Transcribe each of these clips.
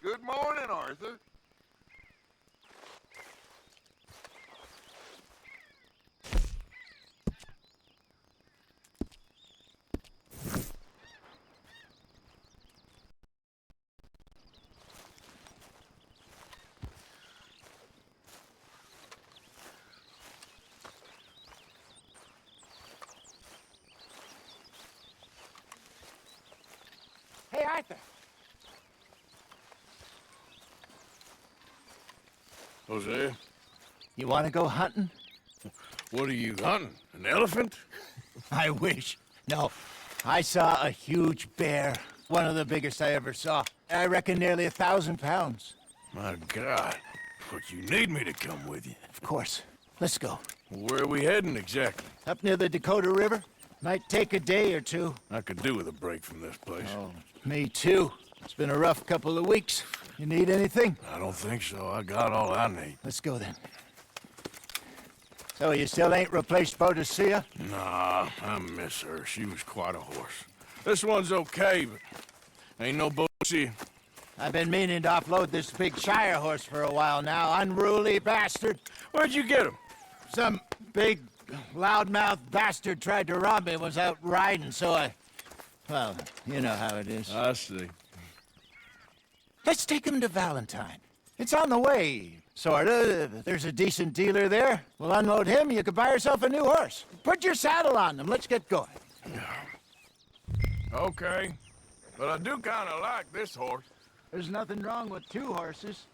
Good morning, Arthur. Hey, Arthur. Jose, You want to go hunting? what are you hunting? An elephant? I wish. No, I saw a huge bear. One of the biggest I ever saw. I reckon nearly 1,000 pounds. My God. But you need me to come with you. Of course. Let's go. Where are we heading exactly? Up near the Dakota River. Might take a day or two. I could do with a break from this place. Oh, me too. It's been a rough couple of weeks. You need anything? I don't think so. I got all I need. Let's go then. So you still ain't replaced Boadicea? Nah, I miss her. She was quite a horse. This one's okay, but ain't no bullshit. I've been meaning to offload this big Shire horse for a while now. Unruly bastard. Where'd you get him? Some big, loudmouth bastard tried to rob me when I was out riding, so I... Well, you know how it is. I see. Let's take him to Valentine. It's on the way, sorta. There's a decent dealer there. We'll unload him, you could buy yourself a new horse. Put your saddle on them, let's get going. Okay. But I do kind of like this horse. There's nothing wrong with two horses.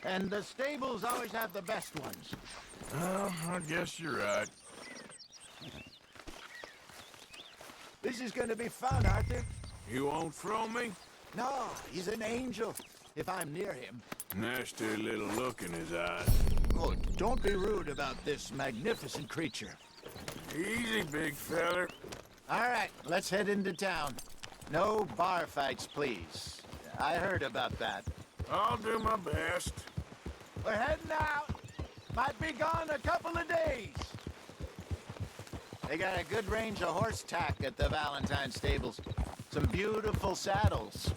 And the stables always have the best ones. Well, I guess you're right. This is gonna be fun, Arthur. You won't throw me? No, he's an angel, if I'm near him. Nasty little look in his eyes. Oh, don't be rude about this magnificent creature. Easy, big feller. All right, let's head into town. No bar fights, please. I heard about that. I'll do my best. We're heading out. Might be gone a couple of days. They got a good range of horse tack at the Valentine stables. Some beautiful saddles.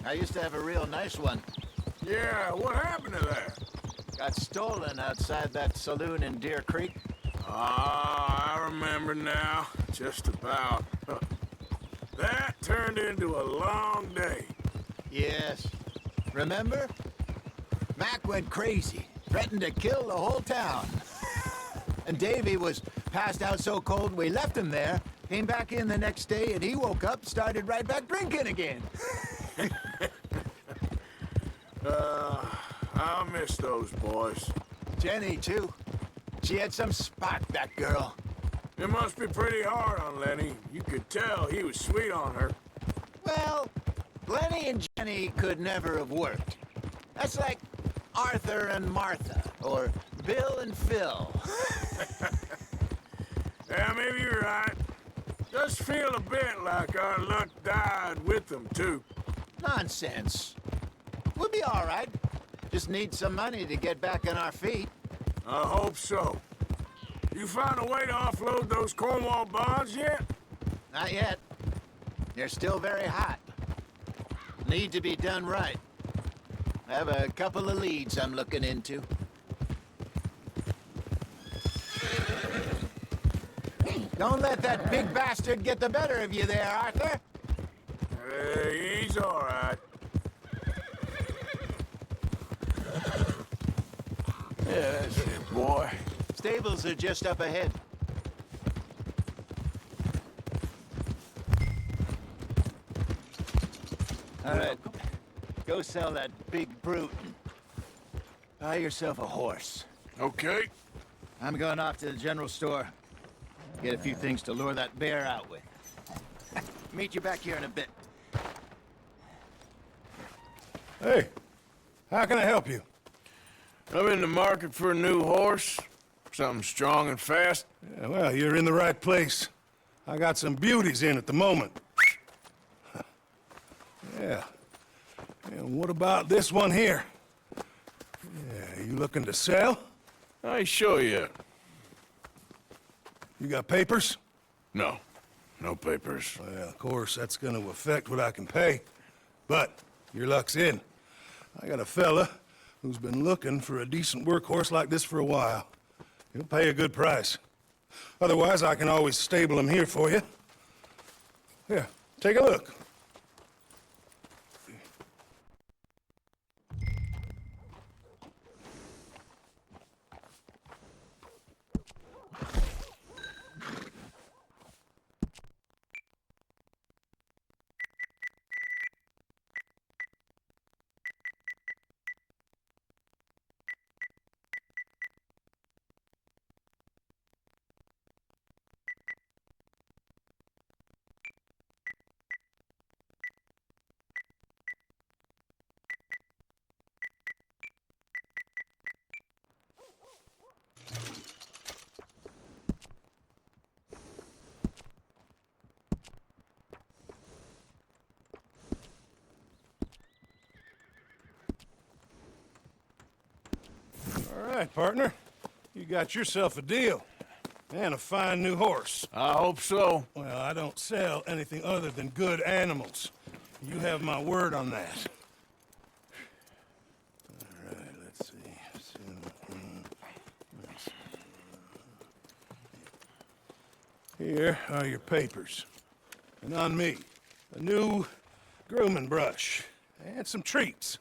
I used to have a real nice one. Yeah, what happened to that? Got stolen outside that saloon in Deer Creek. Ah, I remember now. Just about. That turned into a long day. Yes. Remember? Mac went crazy, threatened to kill the whole town. And Davy was passed out so cold we left him there, came back in the next day, and he woke up, started right back drinking again. I'll miss those boys. Jenny, too. She had some spot, that girl. It must be pretty hard on Lenny. You could tell he was sweet on her. Well, Lenny and Jenny could never have worked. That's like Arthur and Martha, or Bill and Phil. Yeah, maybe you're right. Does feel a bit like our luck died with them, too. Nonsense. We'll be all right. Just need some money to get back on our feet. I hope so. You find a way to offload those Cornwall bonds yet? Not yet. They're still very hot. Need to be done right. I have a couple of leads I'm looking into. Don't let that big bastard get the better of you there, Arthur. Hey, he's all right. Yeah, that's it, boy. Stables are just up ahead. All right, go sell that big brute. Buy yourself a horse. Okay. I'm going off to the general store. Get a few things to lure that bear out with. Meet you back here in a bit. Hey, how can I help you? I'm in the market for a new horse. Something strong and fast. Yeah, well, you're in the right place. I got some beauties in at the moment. Yeah. And what about this one here? Yeah, you looking to sell? I ain't sure yet. You got papers? No. No papers. Well, of course, that's gonna affect what I can pay. But your luck's in. I got a fella who's been looking for a decent workhorse like this for a while. He'll pay a good price. Otherwise, I can always stable him here for you. Here, take a look. All right, partner. You got yourself a deal. And a fine new horse. I hope so. Well, I don't sell anything other than good animals. You have my word on that. All right, let's see. Here are your papers. And on me, a new grooming brush. And some treats.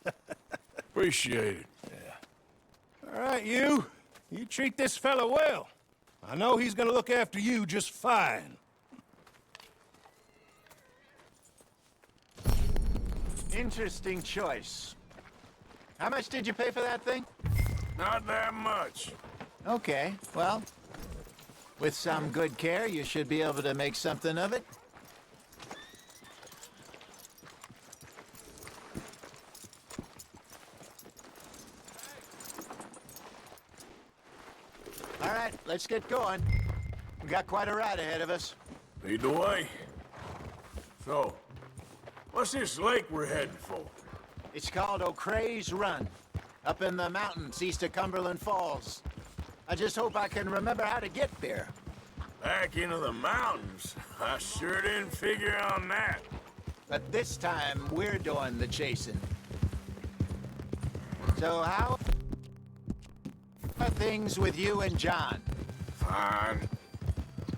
Appreciate it. All right, you. You treat this fella well. I know he's gonna look after you just fine. Interesting choice. How much did you pay for that thing? Not that much. Okay, well, with some good care, you should be able to make something of it. All right, let's get going. We got quite a ride ahead of us. Lead the way. So, what's this lake we're heading for? It's called O'Creagh's Run, up in the mountains east of Cumberland Falls. I just hope I can remember how to get there. Back into the mountains? I sure didn't figure on that. But this time, we're doing the chasing. So how are things with you and John? Fine.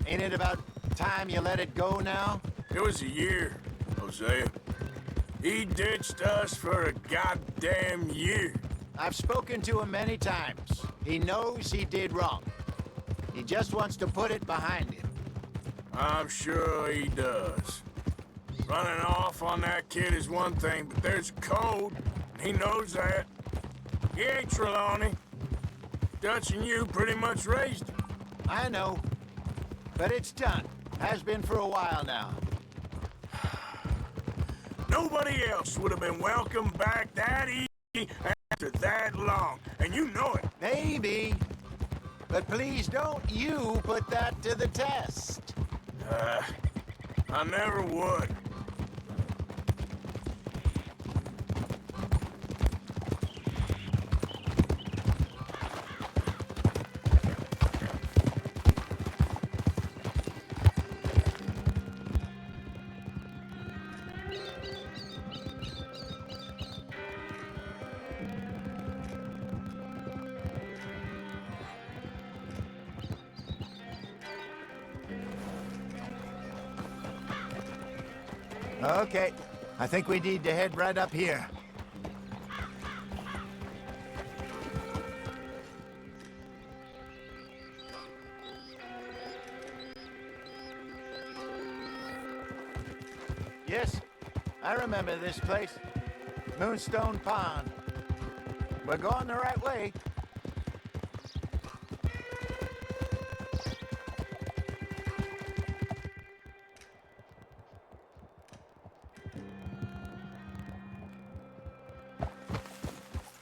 Ain't it about time you let it go now? It was a year, Hosea. He ditched us for a goddamn year. I've spoken to him many times. He knows he did wrong. He just wants to put it behind him. I'm sure he does. Running off on that kid is one thing, but there's code. He knows that. He ain't Trelawney. Dutch and you pretty much raised him. I know. But it's done. Has been for a while now. Nobody else would have been welcomed back that easy after that long, and you know it. Maybe. But please don't you put that to the test. I never would. Okay. I think we need to head right up here. Yes, I remember this place. Moonstone Pond. We're going the right way.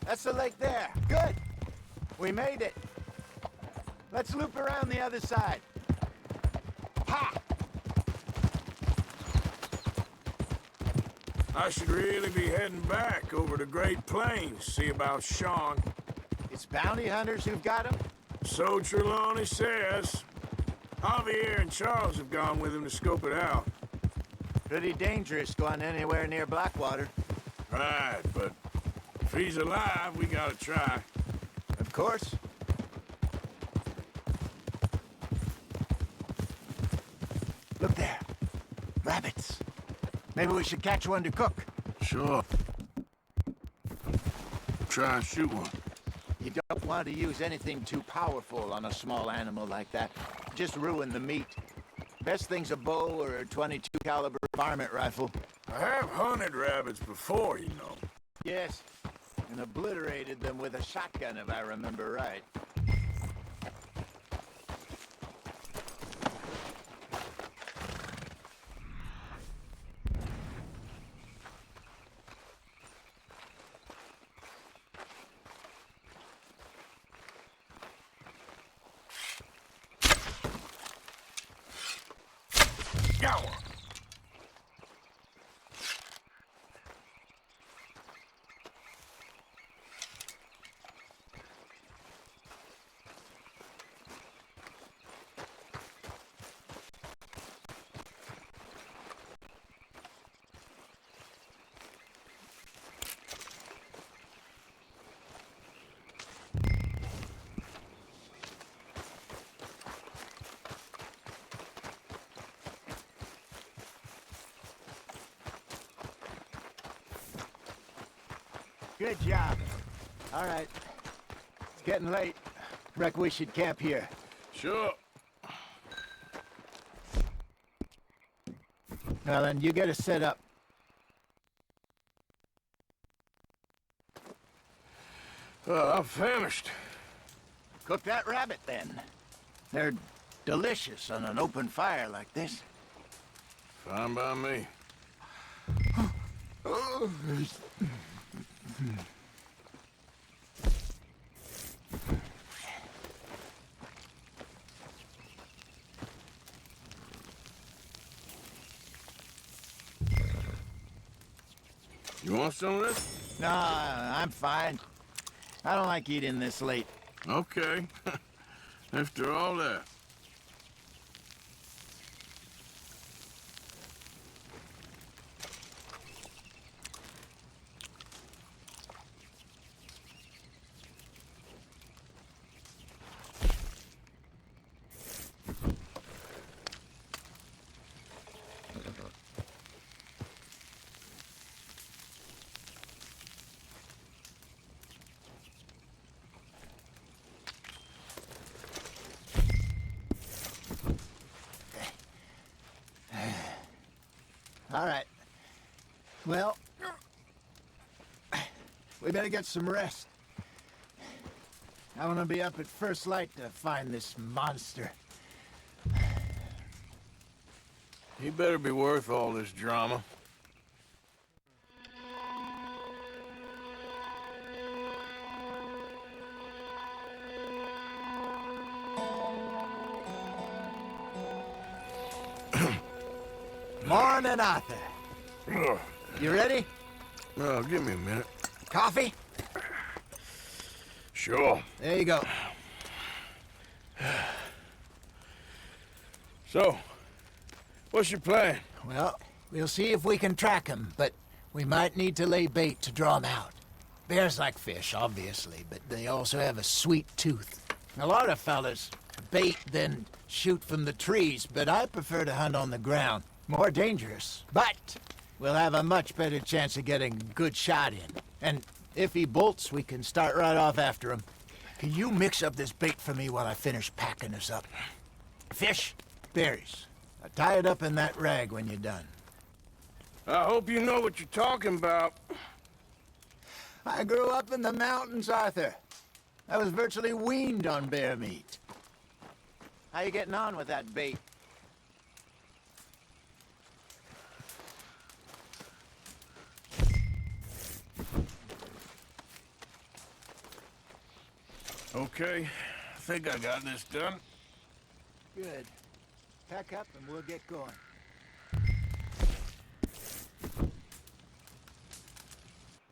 That's the lake there. Good. We made it. Let's loop around the other side. Ha! I should really be heading back over to Great Plains, see about Sean. It's bounty hunters who've got him? So Trelawney says. Javier and Charles have gone with him to scope it out. Pretty dangerous going anywhere near Blackwater. Right, but If he's alive, we gotta try. Of course. Look there. Rabbits. Maybe we should catch one to cook. Sure. Try and shoot one. You don't want to use anything too powerful on a small animal like that. Just ruin the meat. Best thing's a bow or a .22 caliber varmint rifle. I have hunted rabbits before, you know. Yes, and obliterated them with a shotgun if I remember right. Got one. Good job. All right. It's getting late. Reckon we should camp here. Sure. Well, then, you get us set up. I'm famished. Cook that rabbit, then. They're delicious on an open fire like this. Fine by me. You want some of this? No, I'm fine. I don't like eating this late. Okay. After all that. All right. Well, we better get some rest. I want to be up at first light to find this monster. He better be worth all this drama. Morning, Arthur. You ready? Well, give me a minute. Coffee? Sure. There you go. So, what's your plan? Well, we'll see if we can track him, but we might need to lay bait to draw him out. Bears like fish, obviously, but they also have a sweet tooth. A lot of fellas bait, then shoot from the trees, but I prefer to hunt on the ground. More dangerous, but we'll have a much better chance of getting a good shot in. And if he bolts, we can start right off after him. Can you mix up this bait for me while I finish packing us up? Fish, berries. Tie it up in that rag when you're done. I hope you know what you're talking about. I grew up in the mountains, Arthur. I was virtually weaned on bear meat. How you getting on with that bait? Okay, I think I got this done. Good. Pack up and we'll get going.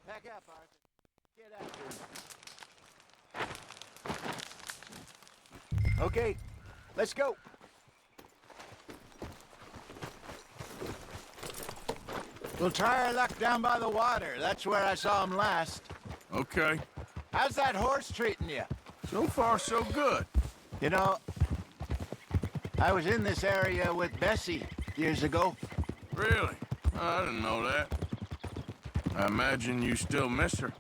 Pack up, Arthur. Get after him. Okay, let's go. We'll try our luck down by the water. That's where I saw him last. Okay. How's that horse treating you? So far, so good. You know, I was in this area with Bessie years ago. Really? I didn't know that. I imagine you still miss her.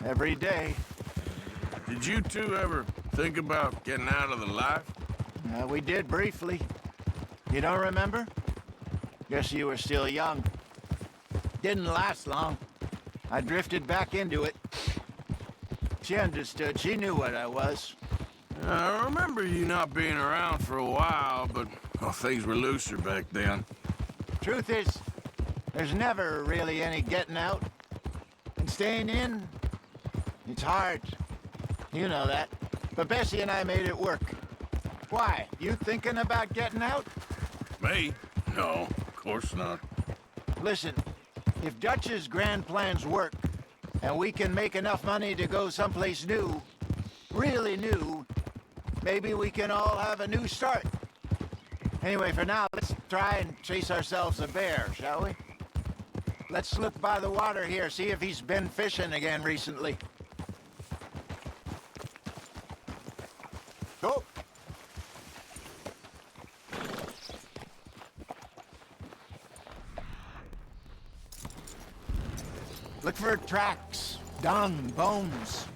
Every day. Did you two ever think about getting out of the life? We did briefly. You don't remember? Guess you were still young. Didn't last long. I drifted back into it. She understood. She knew what I was. I remember you not being around for a while, but well, things were looser back then. Truth is, there's never really any getting out. And staying in, it's hard. You know that. But Bessie and I made it work. Why? You thinking about getting out? Me? No, of course not. Listen, if Dutch's grand plans work, and we can make enough money to go someplace new, really new, maybe we can all have a new start. Anyway, for now, let's try and chase ourselves a bear, shall we? Let's look by the water here, see if he's been fishing again recently. Go! Look for tracks, dung, bones.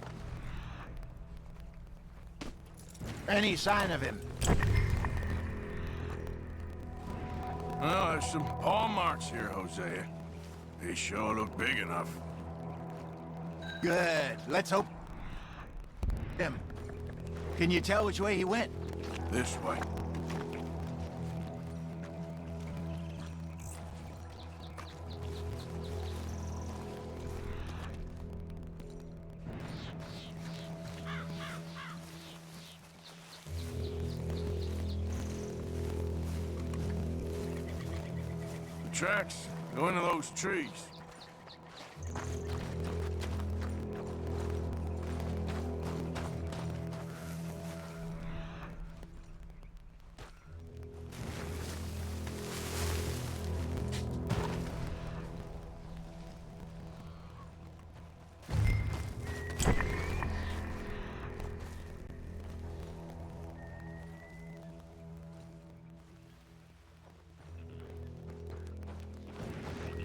Any sign of him. Well, there's some paw marks here, Hosea. They sure look big enough. Good. Let's hope him. Can you tell which way he went? This way. The tracks go into those trees.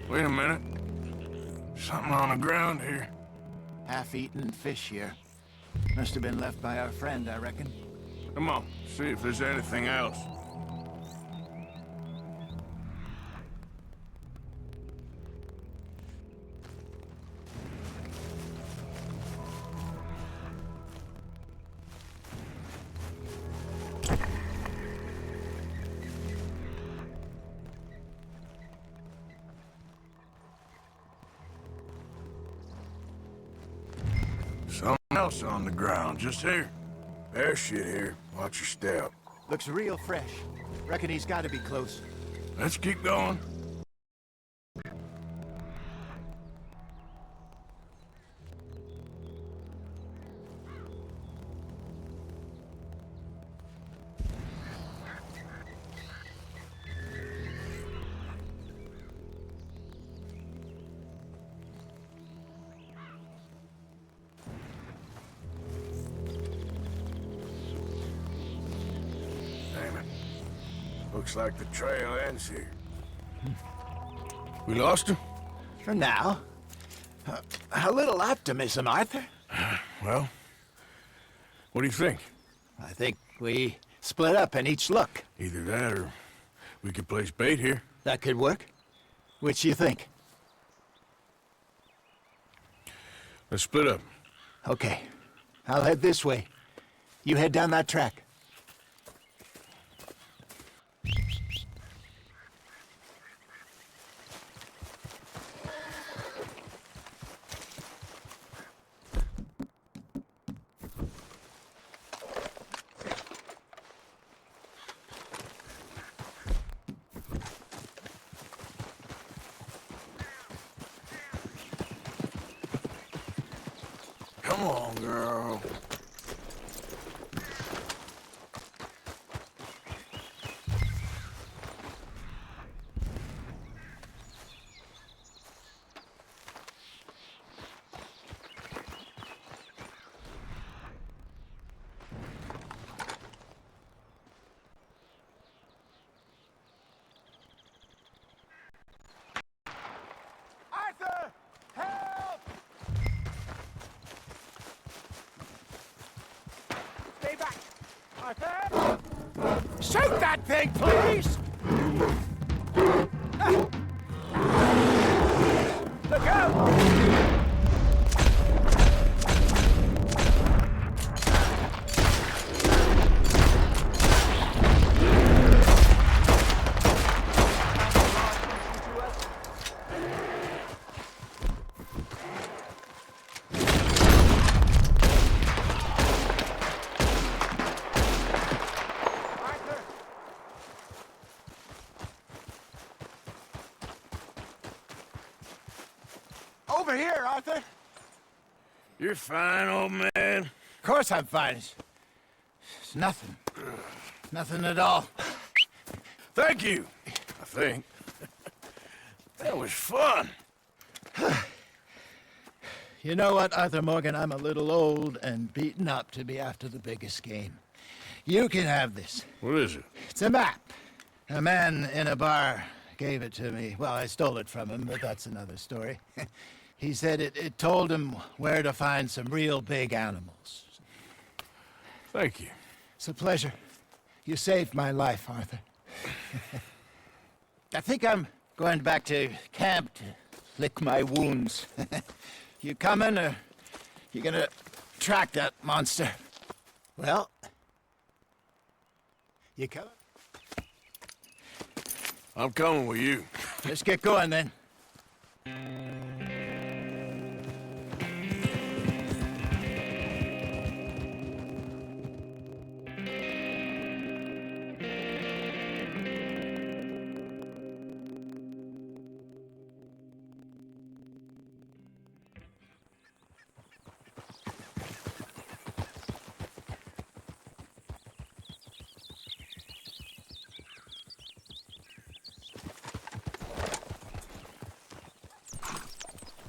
Wait a minute. Something on the ground here. Half-eaten fish here. Must have been left by our friend, I reckon. Come on, see if there's anything else. Something else on the ground, just here. There's shit here. Watch your step. Looks real fresh. Reckon he's got to be close. Let's keep going. Damn it. Looks like the trail ends here. We lost him? For now. A little optimism, Arthur. Well, what do you think? I think we split up and each look. Either that or we could place bait here. That could work. Which you think? Let's split up. Okay. I'll head this way. You head down that track. Come on, girl. Arthur! Shoot that thing, please! Look out! Over here, Arthur. You're fine, old man. Of course I'm fine. It's nothing. Nothing at all. Thank you, I think. That was fun. You know what, Arthur Morgan? I'm a little old and beaten up to be after the biggest game. You can have this. What is it? It's a map. A man in a bar gave it to me. Well, I stole it from him, but that's another story. He said it told him where to find some real big animals. Thank you. It's a pleasure. You saved my life, Arthur. I think I'm going back to camp to lick my wounds. You coming, or you gonna track that monster? Well, you coming? I'm coming with you. Let's get going, then.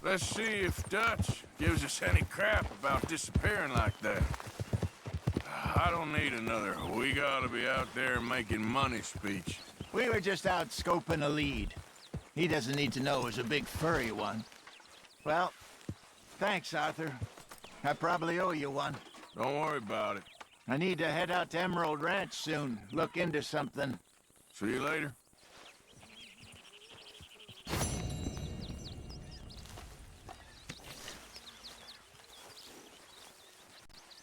Let's see if Dutch gives us any crap about disappearing like that. I don't need another "we gotta be out there making money" speech. We were just out scoping a lead. He doesn't need to know it was a big furry one. Well, thanks, Arthur. I probably owe you one. Don't worry about it. I need to head out to Emerald Ranch soon. Look into something. See you later.